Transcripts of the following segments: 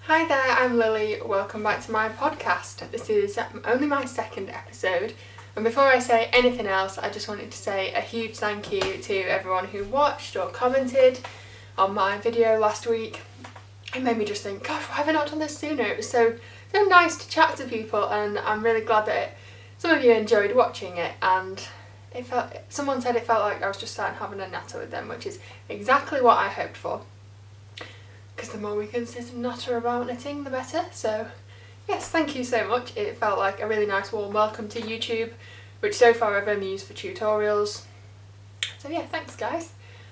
Hi there, I'm Lily. Welcome back to my podcast. This is only my second episode, and before I say anything else, I just wanted to say a huge thank you to everyone who watched or commented on my video last week. It made me just think, gosh, why have I not done this sooner? It was so nice to chat to people, and I'm really glad that some of you enjoyed watching it, and someone said it felt like I was just sat and having a natter with them, which is exactly what I hoped for. Because the more we can sit and natter about knitting, the better. So yes, thank you so much. It felt like a really nice warm welcome to YouTube, which so far I've only used for tutorials. So yeah, thanks guys.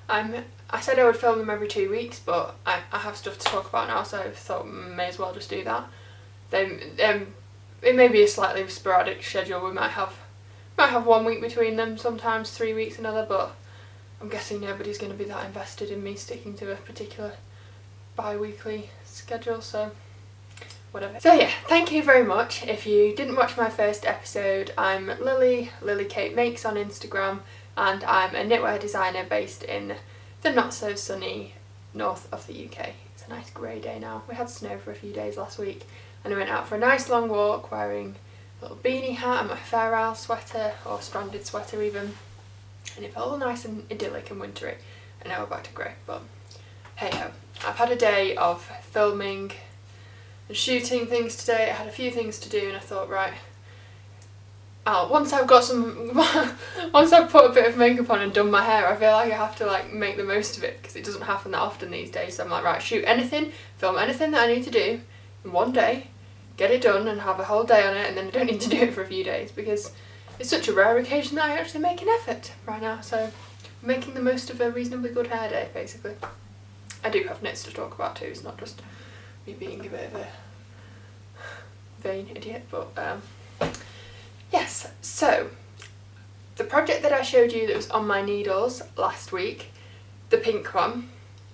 I said I would film them every 2 weeks, but I have stuff to talk about now, so I thought may as well just do that. Then it may be a slightly sporadic schedule. We might have 1 week between them, sometimes 3 weeks another, but I'm guessing nobody's going to be that invested in me sticking to a particular bi-weekly schedule, so whatever. So yeah, thank you very much. If you didn't watch my first episode, I'm Lily Kate Makes on Instagram, and I'm a knitwear designer based in the not so sunny north of the UK. It's a nice grey day now. We had snow for a few days last week, and I went out for a nice long walk wearing a little beanie hat and my Fair Isle sweater, or stranded sweater even, and it felt all nice and idyllic and wintry. And now we're back to grey, but hey ho. I've had a day of filming and shooting things today. I had a few things to do, and I thought, right, once I've put a bit of makeup on and done my hair, I feel like I have to make the most of it, because it doesn't happen that often these days. So I'm like, right, shoot anything, film anything that I need to do in one day, get it done and have a whole day on it, and then I don't need to do it for a few days, because it's such a rare occasion that I actually make an effort right now. So I'm making the most of a reasonably good hair day, basically. I do have knits to talk about too, it's not just me being a bit of a vain idiot, but yes. So the project that I showed you that was on my needles last week, the pink one,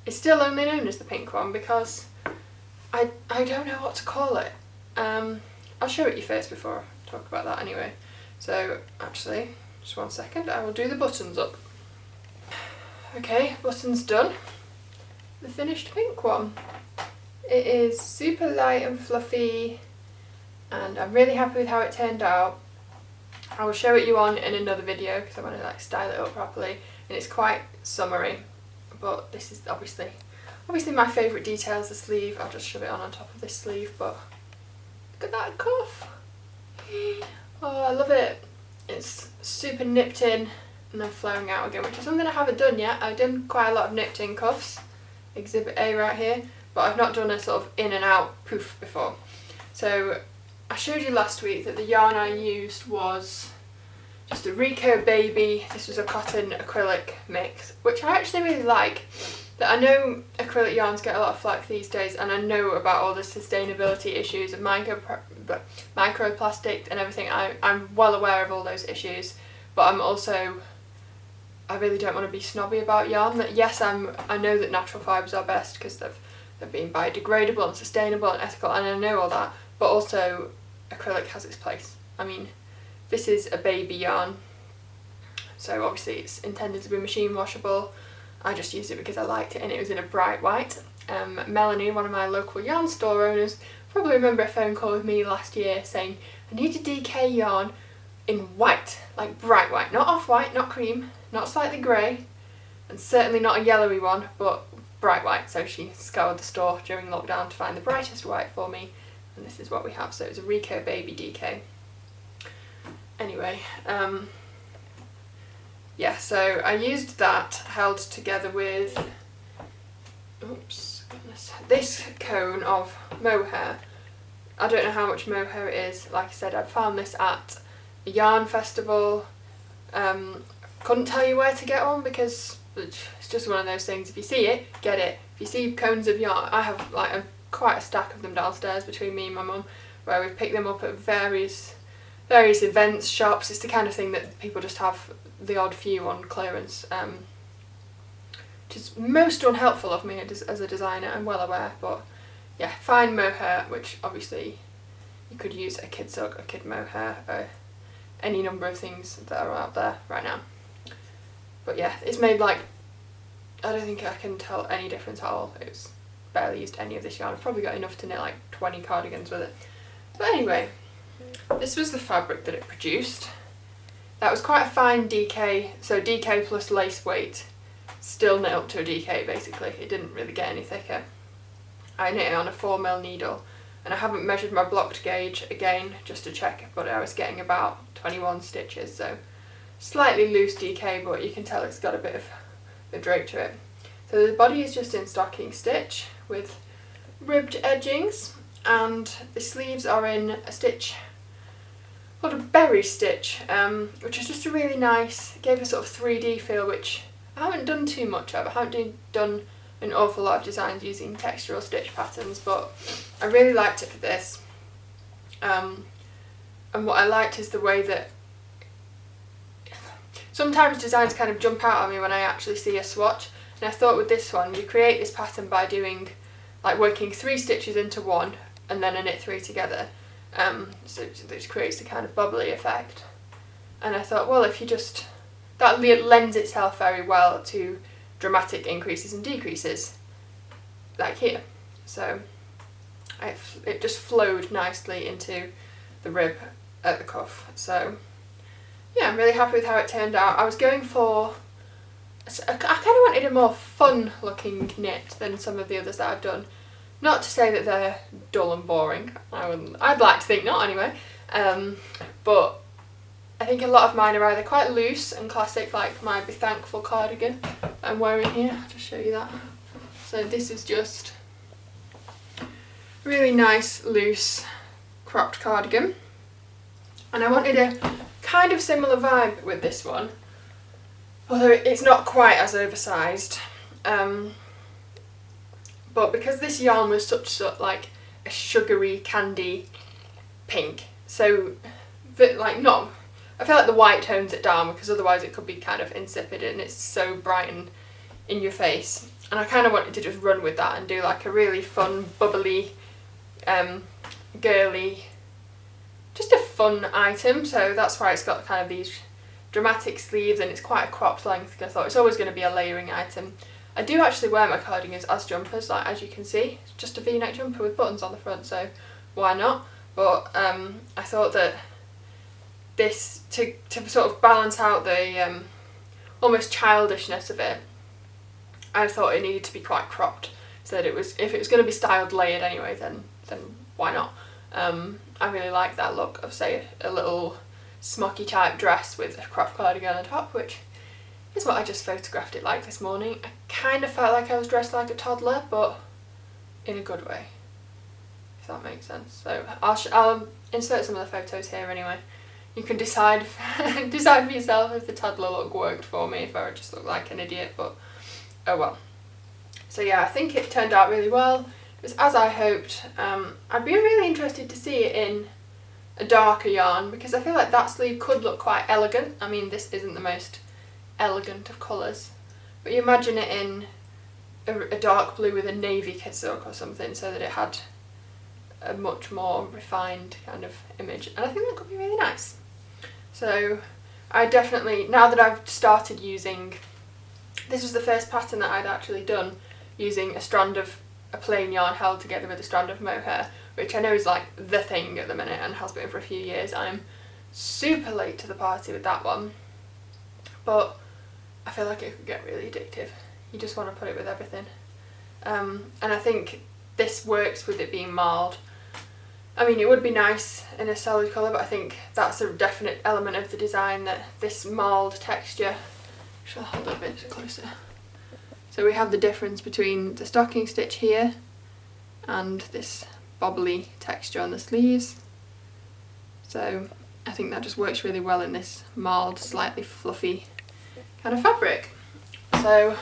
is still only known as the pink one because I don't know what to call it. I'll show it you first before I talk about that anyway. So actually, just 1 second, I will do the buttons up. Okay, buttons done. The finished pink one. It is super light and fluffy, and I'm really happy with how it turned out. I will show it you on in another video because I want to style it up properly, and it's quite summery, but this is obviously my favourite detail is the sleeve. I'll just shove it on top of this sleeve, but look at that cuff. Oh, I love it. It's super nipped in and then flowing out again, which is something I haven't done yet. I've done quite a lot of nipped in cuffs, exhibit A right here, but I've not done a sort of in and out poof before. So I showed you last week that the yarn I used was just a Rico Baby. This was a cotton acrylic mix, which I actually really like. That I know acrylic yarns get a lot of flack these days, and I know about all the sustainability issues of microplastic and everything. I'm well aware of all those issues, but I really don't want to be snobby about yarn. That yes, I know that natural fibres are best because they've been biodegradable and sustainable and ethical, and I know all that, but also acrylic has its place. I mean, this is a baby yarn, so obviously it's intended to be machine washable. I just used it because I liked it, and it was in a bright white. Melanie, one of my local yarn store owners, probably remember a phone call with me last year saying, I need a DK yarn in white, like bright white, not off-white, not cream, not slightly grey, and certainly not a yellowy one, but bright white. So she scoured the store during lockdown to find the brightest white for me, and this is what we have. So it was a Rico Baby DK. Anyway, yeah, so I used that held together with, oops, goodness, this cone of mohair. I don't know how much mohair it is. Like I said, I found this at a yarn festival. Couldn't tell you where to get one because it's just one of those things. If you see it, get it. If you see cones of yarn, I have quite a stack of them downstairs between me and my mum, where we've picked them up at various events, shops. It's the kind of thing that people just have the odd few on clearance, which is most unhelpful of me as a designer, I'm well aware. But yeah, fine mohair, which obviously you could use a kid silk, a kid mohair, any number of things that are out there right now. But yeah, it's made I don't think I can tell any difference at all. It's barely used any of this yarn. I've probably got enough to knit like 20 cardigans with it. But anyway, this was the fabric that it produced. That was quite a fine DK, so DK plus lace weight, still knit up to a DK basically. It didn't really get any thicker. I knit it on a 4mm needle, and I haven't measured my blocked gauge again just to check, but I was getting about 21 stitches, so slightly loose DK, but you can tell it's got a bit of the drape to it. So the body is just in stocking stitch with ribbed edgings, and the sleeves are in a stitch called a berry stitch, which is just a really nice, gave a sort of 3D feel, which I haven't done too much of. I haven't done an awful lot of designs using textural stitch patterns, but I really liked it for this. And what I liked is the way that sometimes designs kind of jump out at me when I actually see a swatch, and I thought with this one you create this pattern by doing, like, working 3 stitches into one and then a knit 3 together, so this creates a kind of bubbly effect. And I thought, well, if you just, that lends itself very well to dramatic increases and decreases, like here. So it just flowed nicely into the rib at the cuff. So yeah, I'm really happy with how it turned out. I was going for, I kind of wanted a more fun looking knit than some of the others that I've done. Not to say that they're dull and boring, I'd like to think not anyway, but I think a lot of mine are either quite loose and classic, like my Be Thankful cardigan I'm wearing here. I'll just show you that. So this is just really nice loose cropped cardigan, and I wanted a kind of similar vibe with this one, although it's not quite as oversized. But because this yarn was such like a sugary candy pink, so that, like, not, I feel like the white tones it down, because otherwise it could be kind of insipid and it's so bright and in your face. And I kind of wanted to just run with that and do like a really fun, bubbly, girly, just a fun item. So that's why it's got kind of these dramatic sleeves, and it's quite a cropped length, because I thought it's always going to be a layering item. I do actually wear my cardigans as jumpers, like, as you can see. It's just a V-neck jumper with buttons on the front, so why not? But I thought that this, to sort of balance out the almost childishness of it, I thought it needed to be quite cropped, so that it was, if it was going to be styled layered anyway, then why not? I really like that look of, say, a little smocky type dress with a cropped cardigan on top, which is what I just photographed it like this morning. I kind of felt like I was dressed like a toddler, but in a good way, if that makes sense. So I'll insert some of the photos here anyway. You can decide decide for yourself if the toddler look worked for me, if I just look like an idiot, but oh well. So yeah, I think it turned out really well. It was as I hoped. I'd be really interested to see it in a darker yarn, because I feel like that sleeve could look quite elegant. I mean, this isn't the most elegant of colours, but you imagine it in a dark blue with a navy silk or something, so that it had a much more refined kind of image, and I think that could be really nice. So I definitely, now that I've started using, this was the first pattern that I'd actually done using a strand of a plain yarn held together with a strand of mohair, which I know is like the thing at the minute and has been for a few years. I'm super late to the party with that one, but I feel like it could get really addictive. You just want to put it with everything. And I think this works with it being marled. I mean, it would be nice in a solid colour, but I think that's a definite element of the design, that this marled texture. Shall I hold it a bit closer? So we have the difference between the stocking stitch here and this bobbly texture on the sleeves. So I think that just works really well in this marled, slightly fluffy kind of fabric. So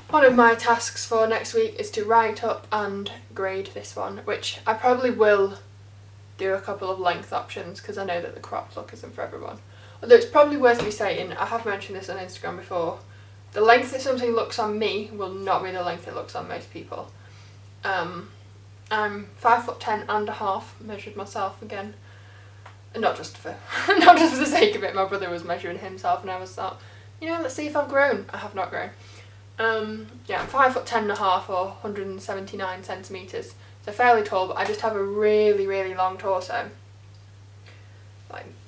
one of my tasks for next week is to write up and grade this one, which I probably will do a couple of length options, because I know that the cropped look isn't for everyone. Although it's probably worth me saying, I have mentioned this on Instagram before, the length that something looks on me will not be the length it looks on most people. I'm 5'10" and a half, measured myself again, and not just for the sake of it. My brother was measuring himself and I was thought, you know, let's see if I've grown. I have not grown. Yeah, I'm 5'10.5" or 179 centimetres, so fairly tall, but I just have a really, really long torso.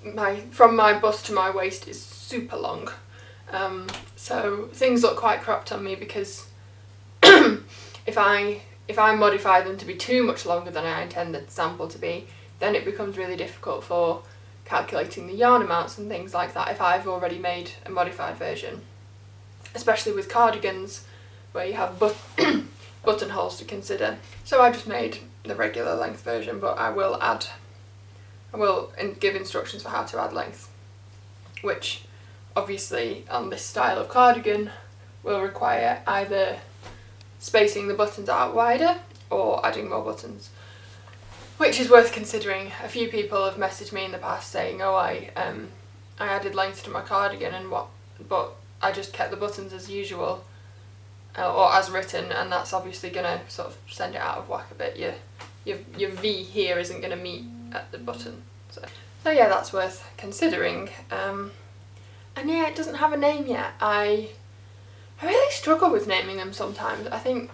Like from my bust to my waist is super long. So things look quite cropped on me because if I modify them to be too much longer than I intend the sample to be, then it becomes really difficult for calculating the yarn amounts and things like that if I've already made a modified version. Especially with cardigans where you have buttonholes to consider. So I just made the regular length version, but I will give instructions for how to add length, which obviously on this style of cardigan will require either spacing the buttons out wider or adding more buttons, which is worth considering. A few people have messaged me in the past saying, oh, I added length to my cardigan but I just kept the buttons as usual or as written, and that's obviously going to sort of send it out of whack a bit. Your V here isn't going to meet at the button. So yeah, that's worth considering. And yeah, it doesn't have a name yet. I really struggle with naming them sometimes. I think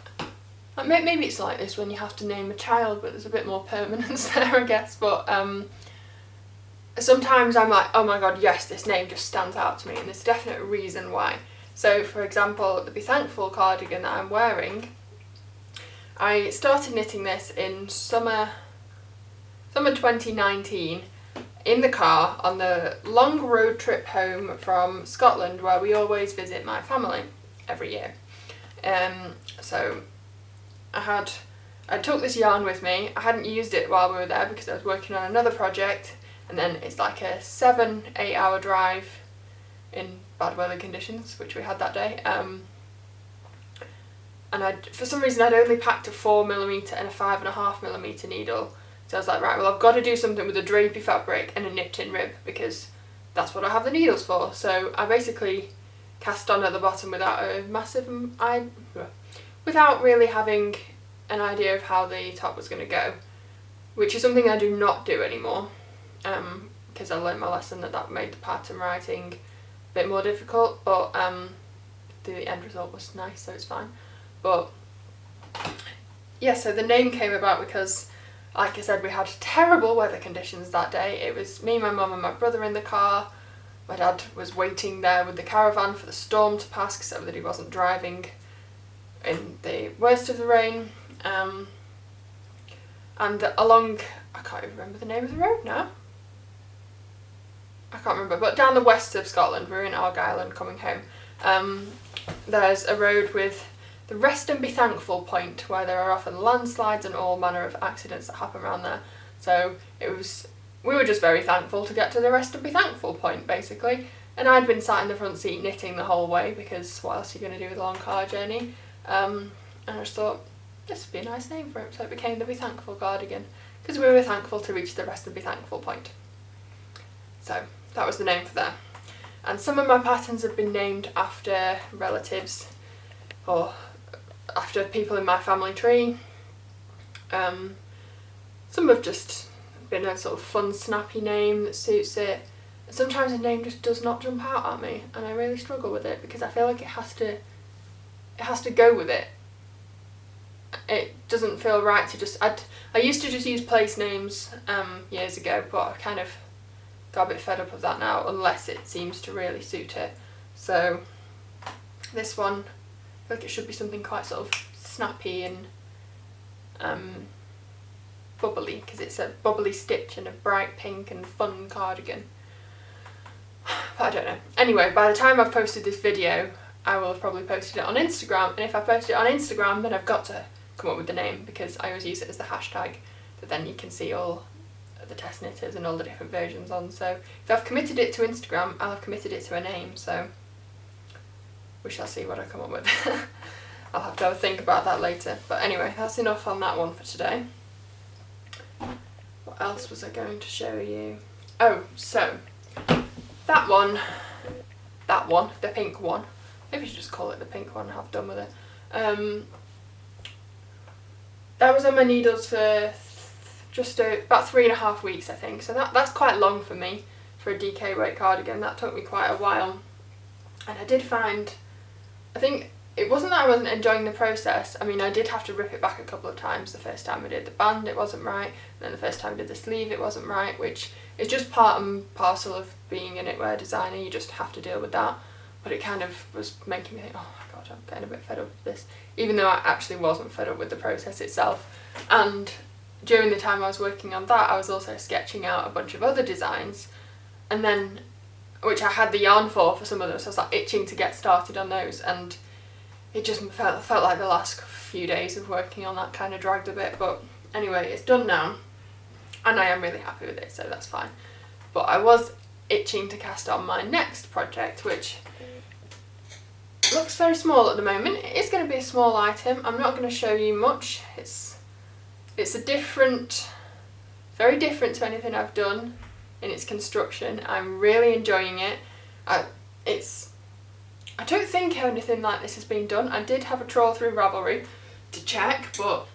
maybe it's like this when you have to name a child, but there's a bit more permanence there, I guess. But sometimes I'm like, oh my god, yes, this name just stands out to me, and there's a definite reason why. So for example, the Be Thankful cardigan that I'm wearing, I started knitting this in summer 2019 in the car on the long road trip home from Scotland, where we always visit my family every year. So I took this yarn with me. I hadn't used it while we were there because I was working on another project, and then it's like a 7-8 hour drive in bad weather conditions, which we had that day. And for some reason I'd only packed a 4mm and a 5.5mm needle. So I was like, right, well I've got to do something with a drapey fabric and a nipped-in rib because that's what I have the needles for. So I basically cast on at the bottom without really having an idea of how the top was going to go, which is something I do not do anymore, because I learned my lesson that made the pattern writing a bit more difficult, but the end result was nice, so it's fine. But yeah, so the name came about because, like I said, we had terrible weather conditions that day. It was me, my mum and my brother in the car. My dad was waiting there with the caravan for the storm to pass so that he wasn't driving in the worst of the rain. And along, I can't even remember the name of the road now. I can't remember, but down the west of Scotland, we're in Argyll and coming home, there's a road with the Rest and Be Thankful point, where there are often landslides and all manner of accidents that happen around there. So we were just very thankful to get to the Rest and Be Thankful point, basically. And I'd been sat in the front seat knitting the whole way, because what else are you going to do with a long car journey? And I just thought, this would be a nice name for it, so it became the Be Thankful cardigan, because we were thankful to reach the Rest and Be Thankful point. So that was the name for that. And some of my patterns have been named after relatives, or after people in my family tree. Some have just been a sort of fun, snappy name that suits it. Sometimes a name just does not jump out at me, and I really struggle with it because I feel like it has to go with it. It doesn't feel right to just... I used to just use place names years ago, but I kind of got a bit fed up of that now, unless it seems to really suit it. So this one, I feel like it should be something quite sort of snappy and bubbly, because it's a bubbly stitch and a bright pink and fun cardigan. But I don't know. Anyway, by the time I've posted this video, I will have probably posted it on Instagram, and if I post it on Instagram, then I've got to come up with the name, because I always use it as the hashtag, that then you can see all the test knitters and all the different versions on. So if I've committed it to Instagram, I'll have committed it to a name, so we shall see what I come up with. I'll have to have a think about that later. But anyway, that's enough on that one for today. What else was I going to show you? Oh, so that one, the pink one, maybe I should just call it the pink one and have done with it. That was on my needles for just about 3.5 weeks, I think, so that's quite long for me for a DK weight cardigan. That took me quite a while, and I did find, I think it wasn't that I wasn't enjoying the process. I mean, I did have to rip it back a couple of times. The first time I did the band, it wasn't right. And then the first time I did the sleeve, it wasn't right, which is just part and parcel of being a knitwear designer. You just have to deal with that. But it kind of was making me think, oh my god, I'm getting a bit fed up with this. Even though I actually wasn't fed up with the process itself. And during the time I was working on that, I was also sketching out a bunch of other designs. And then, which I had the yarn for some of them, so I was like itching to get started on those. And it just felt like the last few days of working on that kind of dragged a bit, but anyway, it's done now, and I am really happy with it, so that's fine. But I was itching to cast on my next project, which looks very small at the moment. It is going to be a small item. I'm not going to show you much. It's a different, very different to anything I've done in its construction. I'm really enjoying it. I don't think anything like this has been done. I did have a trawl through Ravelry to check, but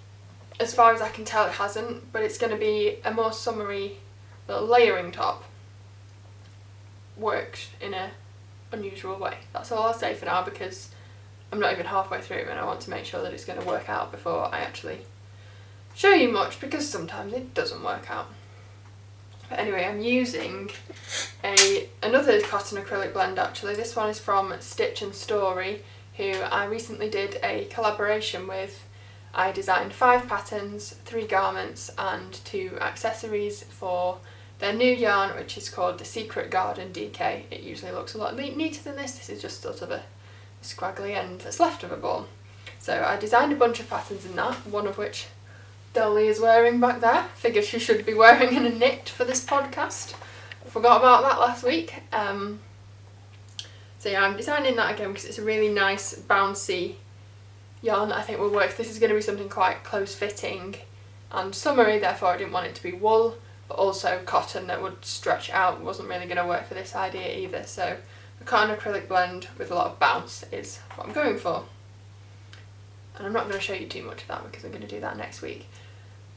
as far as I can tell it hasn't. But it's going to be a more summery little layering top, worked in a unusual way. That's all I'll say for now, because I'm not even halfway through and I want to make sure that it's going to work out before I actually show you much, because sometimes it doesn't work out. But anyway, I'm using another cotton acrylic blend actually. This one is from Stitch and Story, who I recently did a collaboration with. I designed 5 patterns, 3 garments and 2 accessories for their new yarn, which is called the Secret Garden DK. It usually looks a lot neater than this. This is just sort of a scraggly end that's left of a ball. So I designed a bunch of patterns in that, one of which Dolly is wearing back there. Figured she should be wearing in a knit for this podcast. Forgot about that last week. So yeah, I'm designing that again because it's a really nice bouncy yarn that I think will work. This is going to be something quite close fitting and summery, therefore I didn't want it to be wool, but also cotton that would stretch out. Wasn't really going to work for this idea either. So a cotton acrylic blend with a lot of bounce is what I'm going for. And I'm not going to show you too much of that because I'm going to do that next week,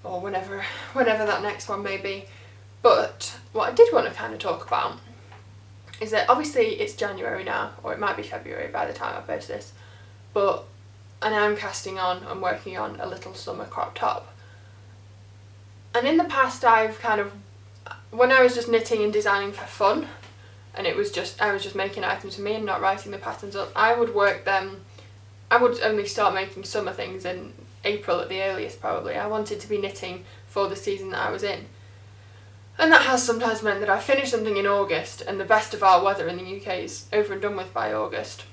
or whenever that next one may be. But what I did want to kind of talk about is that obviously it's January now, or it might be February by the time I post this, but and I'm casting on and working on a little summer crop top. And in the past I've kind of, when I was just knitting and designing for fun, and I was just making items for me and not writing the patterns up, I would work them. I would only start making summer things in April at the earliest probably. I wanted to be knitting for the season that I was in. And that has sometimes meant that I finish something in August and the best of our weather in the UK is over and done with by August,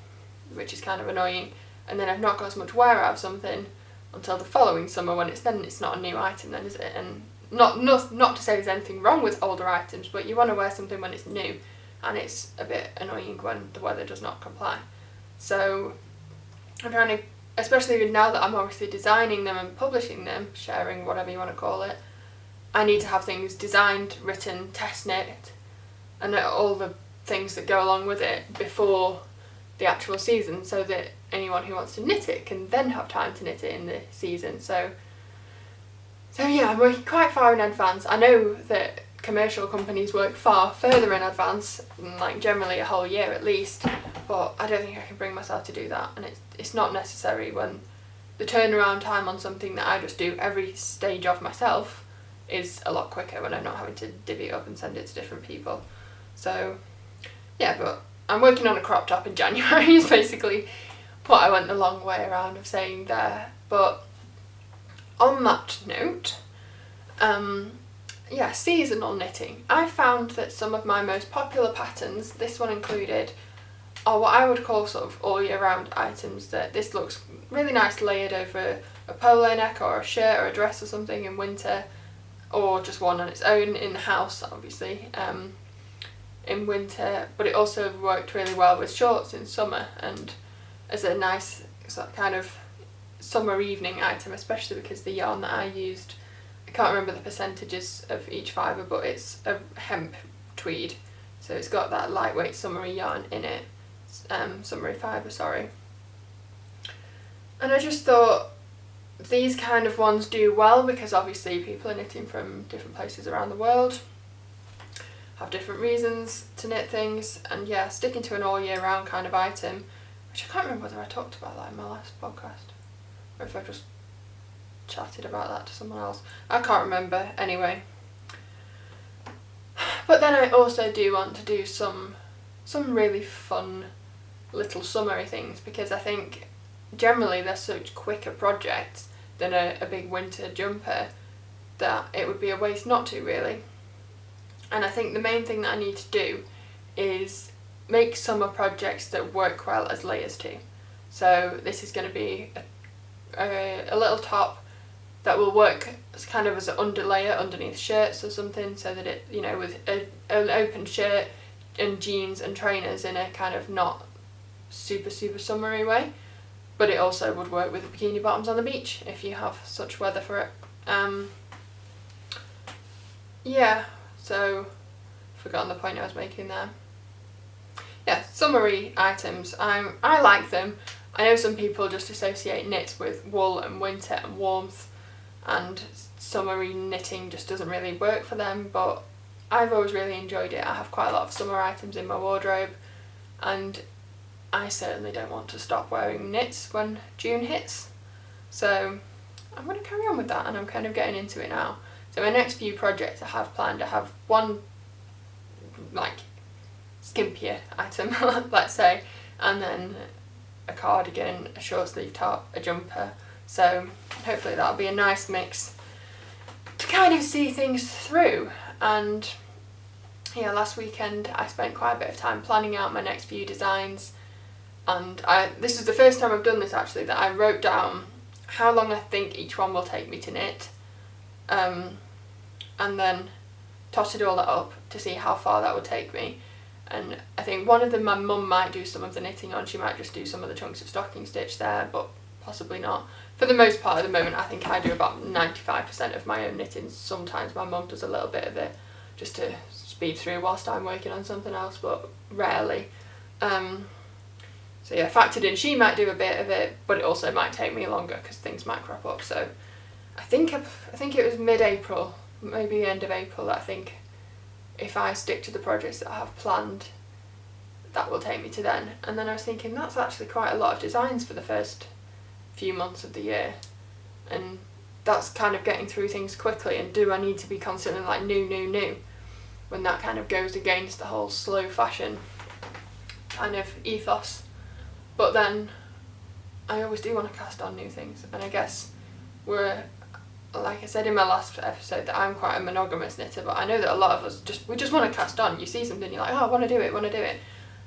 which is kind of annoying. And then I've not got as much wear out of something until the following summer when it's not a new item then, is it? And not to say there's anything wrong with older items, but you want to wear something when it's new, and it's a bit annoying when the weather does not comply. So I'm trying to, especially now that I'm obviously designing them and publishing them, sharing, whatever you want to call it, I need to have things designed, written, test knit, and all the things that go along with it before the actual season, so that anyone who wants to knit it can then have time to knit it in the season. So yeah, I'm working quite far in advance. I know that commercial companies work far further in advance, like generally a whole year at least, but I don't think I can bring myself to do that, and it's not necessary when the turnaround time on something that I just do every stage of myself is a lot quicker when I'm not having to divvy it up and send it to different people. So yeah, but I'm working on a crop top in January is basically what I went the long way around of saying there. But on that note, yeah, seasonal knitting. I found that some of my most popular patterns, this one included, are what I would call sort of all year round items. That this looks really nice layered over a polo neck or a shirt or a dress or something in winter, or just one on its own in the house obviously in winter, but it also worked really well with shorts in summer and as a nice sort of kind of summer evening item, especially because the yarn that I used, I can't remember the percentages of each fibre, but it's a hemp tweed, so it's got that lightweight summery yarn in it, summery fibre, sorry. And I just thought these kind of ones do well because obviously people are knitting from different places around the world, have different reasons to knit things, and yeah, sticking to an all year round kind of item which I can't remember whether I talked about that in my last podcast or if I just chatted about that to someone else. I can't remember anyway. But then I also do want to do some really fun little summery things, because I think generally they're such quicker projects than a big winter jumper that it would be a waste not to, really. And I think the main thing that I need to do is make summer projects that work well as layers too. So this is going to be a little top that will work as kind of as an underlayer underneath shirts or something, so that it, you know, with an open shirt and jeans and trainers in a kind of not super summery way, but it also would work with bikini bottoms on the beach if you have such weather for it. Yeah, so forgotten the point I was making there. Yeah, summery items. I like them. I know some people just associate knits with wool and winter and warmth, and summery knitting just doesn't really work for them, but I've always really enjoyed it. I have quite a lot of summer items in my wardrobe, and I certainly don't want to stop wearing knits when June hits. So I'm going to carry on with that, and I'm kind of getting into it now. So my next few projects I have planned, I have one like skimpier item, let's say, and then a cardigan, a short sleeve top, a jumper. So hopefully that'll be a nice mix to kind of see things through. And yeah, last weekend I spent quite a bit of time planning out my next few designs, and this is the first time I've done this actually, that I wrote down how long I think each one will take me to knit, and then totted all that up to see how far that would take me. And I think one of them my mum might do some of the knitting on, she might just do some of the chunks of stocking stitch there, but possibly not. For the most part at the moment I think I do about 95% of my own knitting. Sometimes my mum does a little bit of it just to speed through whilst I'm working on something else, but rarely. So yeah, factored in she might do a bit of it, but it also might take me longer because things might crop up. So I think it was mid-April, maybe end of April, that I think if I stick to the projects that I have planned, that will take me to then. And then I was thinking that's actually quite a lot of designs for the first few months of the year, and that's kind of getting through things quickly. And do I need to be constantly like new when that kind of goes against the whole slow fashion kind of ethos? But then I always do want to cast on new things, and I guess like I said in my last episode, that I'm quite a monogamous knitter, but I know that a lot of us just want to cast on. You see something, you're like, oh, I want to do it.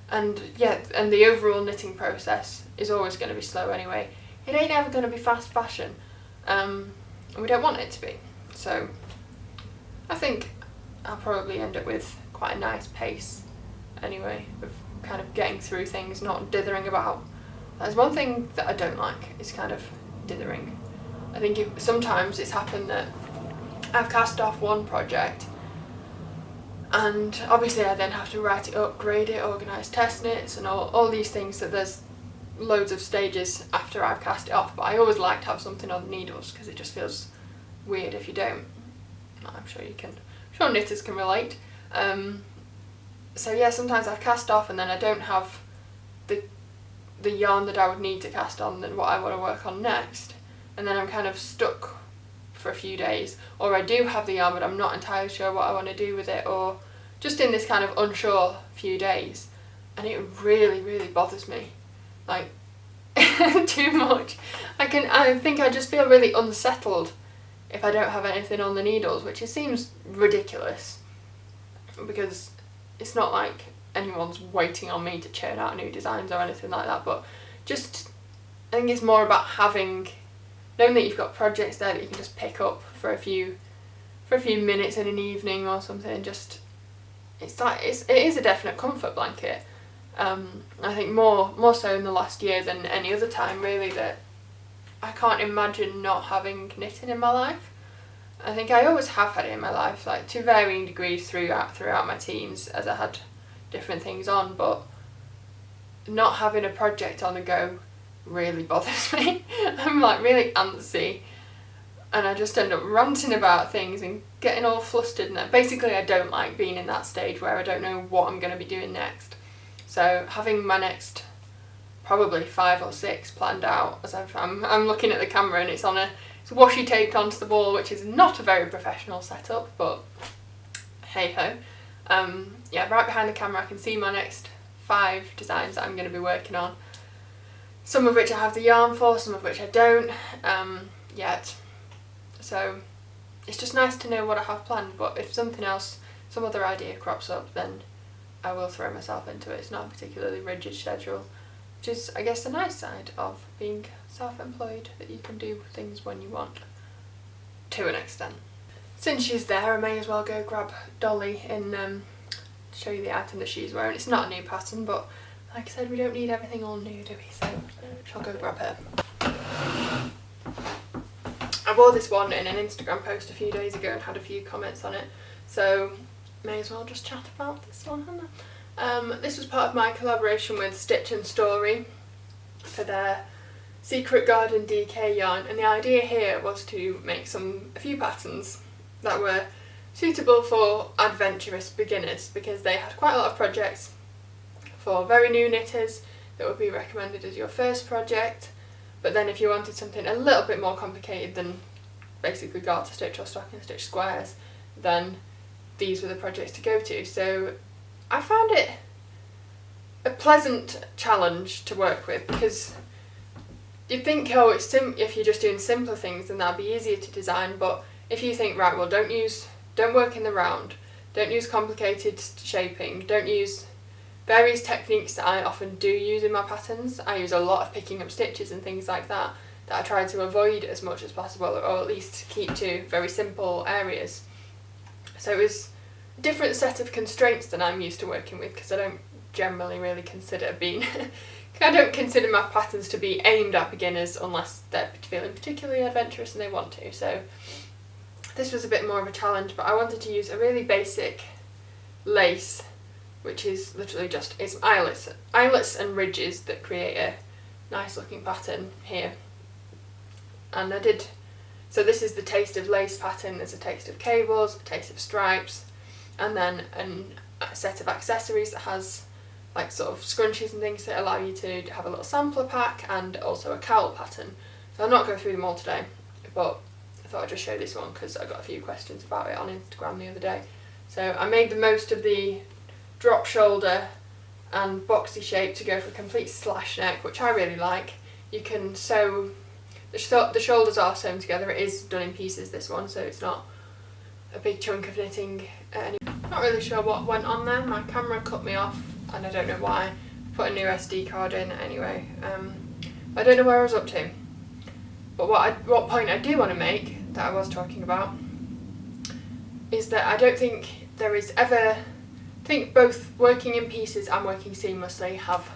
And yeah, and the overall knitting process is always going to be slow anyway. It ain't ever going to be fast fashion, and we don't want it to be. So I think I'll probably end up with quite a nice pace anyway, of kind of getting through things, not dithering about. There's one thing that I don't like, is kind of dithering. I think sometimes it's happened that I've cast off one project, and obviously I then have to write it up, grade it, organise test knits and all these things, that there's loads of stages after I've cast it off. But I always like to have something on the needles because it just feels weird if you don't. I'm sure knitters can relate. So yeah, sometimes I've cast off and then I don't have the yarn that I would need to cast on and what I want to work on next, and then I'm kind of stuck for a few days, or I do have the yarn but I'm not entirely sure what I want to do with it, or just in this kind of unsure few days, and it really bothers me, like too much. I think I just feel really unsettled if I don't have anything on the needles, which seems ridiculous because it's not like anyone's waiting on me to churn out new designs or anything like that, but just I think it's more about knowing that you've got projects there that you can just pick up for a few minutes in an evening or something. Just it is a definite comfort blanket. I think more so in the last year than any other time really, that I can't imagine not having knitting in my life. I think I always have had it in my life, like to varying degrees throughout my teens as I had different things on, but not having a project on the go really bothers me. I'm like really antsy, and I just end up ranting about things and getting all flustered, and basically I don't like being in that stage where I don't know what I'm going to be doing next. So having my next probably 5 or 6 planned out. As I'm looking at the camera and it's washi taped onto the wall, which is not a very professional setup, but hey ho. Yeah, right behind the camera I can see my next 5 designs that I'm going to be working on. Some of which I have the yarn for, some of which I don't yet. So it's just nice to know what I have planned, but if something else, some other idea crops up, then I will throw myself into it. It's not a particularly rigid schedule, which is, I guess, the nice side of being self-employed, that you can do things when you want, to an extent. Since she's there, I may as well go grab Dolly and show you the item that she's wearing. It's not a new pattern, but like I said, we don't need everything all new, do we? So I'll go grab her. I wore this one in an Instagram post a few days ago and had a few comments on it, so may as well just chat about this one, hadn't I? This was part of my collaboration with Stitch and Story for their Secret Garden DK yarn, and the idea here was to make a few patterns that were suitable for adventurous beginners, because they had quite a lot of projects for very new knitters that would be recommended as your first project, but then if you wanted something a little bit more complicated than basically garter stitch or stocking stitch squares, then these were the projects to go to. So I found it a pleasant challenge to work with, because you'd think, oh, if you're just doing simpler things then that'd be easier to design, but if you think, right, well, don't work in the round, don't use complicated shaping, don't use various techniques that I often do use in my patterns. I use a lot of picking up stitches and things like that I try to avoid as much as possible, or at least keep to very simple areas. So it was a different set of constraints than I'm used to working with, because I don't generally really consider I don't consider my patterns to be aimed at beginners unless they're feeling particularly adventurous and they want to. So this was a bit more of a challenge, but I wanted to use a really basic lace, which is literally just eyelets and ridges that create a nice looking pattern here. And so this is the Taste of Lace pattern. There's a taste of cables, a taste of stripes, and then a set of accessories that has like sort of scrunchies and things that allow you to have a little sampler pack, and also a cowl pattern. So I'll not go through them all today, but I thought I'd just show this one because I got a few questions about it on Instagram the other day. So I made the most of the drop shoulder and boxy shape to go for a complete slash neck, which I really like. You can sew, the shoulders are sewn together. It is done in pieces, this one, so it's not a big chunk of knitting. Not really sure what went on there. My camera cut me off and I don't know why. Put a new SD card in anyway. I don't know where I was up to. But what point I do want to make, that I was talking about, is that I don't think there is ever... I think both working in pieces and working seamlessly have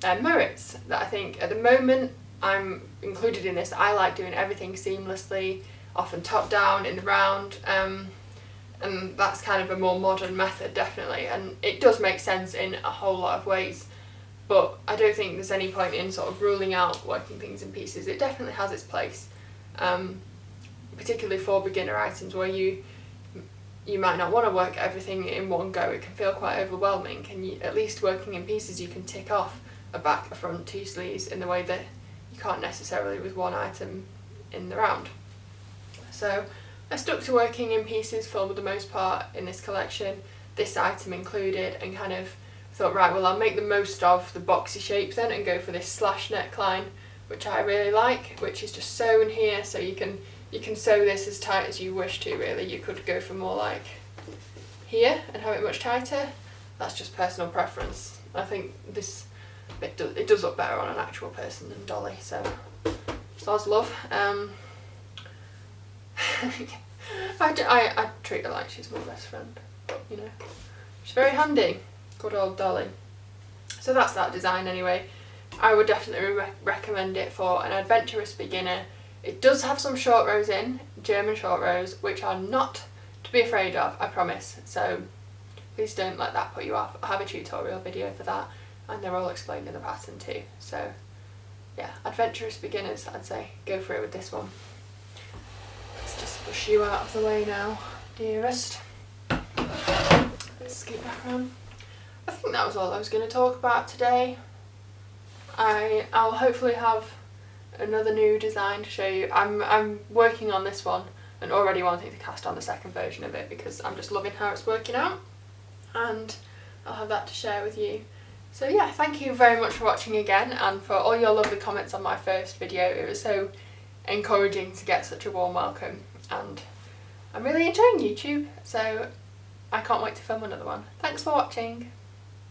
their merits. That I think at the moment I'm included in this. I like doing everything seamlessly, often top down in the round, and that's kind of a more modern method, definitely, and it does make sense in a whole lot of ways, but I don't think there's any point in sort of ruling out working things in pieces. It definitely has its place, particularly for beginner items where you might not want to work everything in one go. It can feel quite overwhelming, and at least working in pieces you can tick off a back, a front, 2 sleeves in the way that you can't necessarily with one item in the round. So I stuck to working in pieces for the most part in this collection, this item included, and kind of thought, right, well, I'll make the most of the boxy shape then and go for this slash neckline, which I really like, which is just sewn here, so you can sew this as tight as you wish to, really. You could go for more like here and have it much tighter. That's just personal preference. I think it does look better on an actual person than Dolly, so soz love. I treat her like she's my best friend, but you know, she's very handy. Good old Dolly. So that's that design anyway. I would definitely recommend it for an adventurous beginner. It does have some short rows in, German short rows, which are not to be afraid of, I promise. So please don't let that put you off. I have a tutorial video for that, and they're all explained in the pattern too. So yeah, adventurous beginners, I'd say go for it with this one. Let's just push you out of the way now, dearest. Let's scoot back around. I think that was all I was going to talk about today. I'll hopefully have another new design to show you. I'm working on this one and already wanting to cast on the second version of it because I'm just loving how it's working out, and I'll have that to share with you. So yeah, thank you very much for watching again, and for all your lovely comments on my first video. It was so encouraging to get such a warm welcome, and I'm really enjoying YouTube, so I can't wait to film another one. Thanks for watching.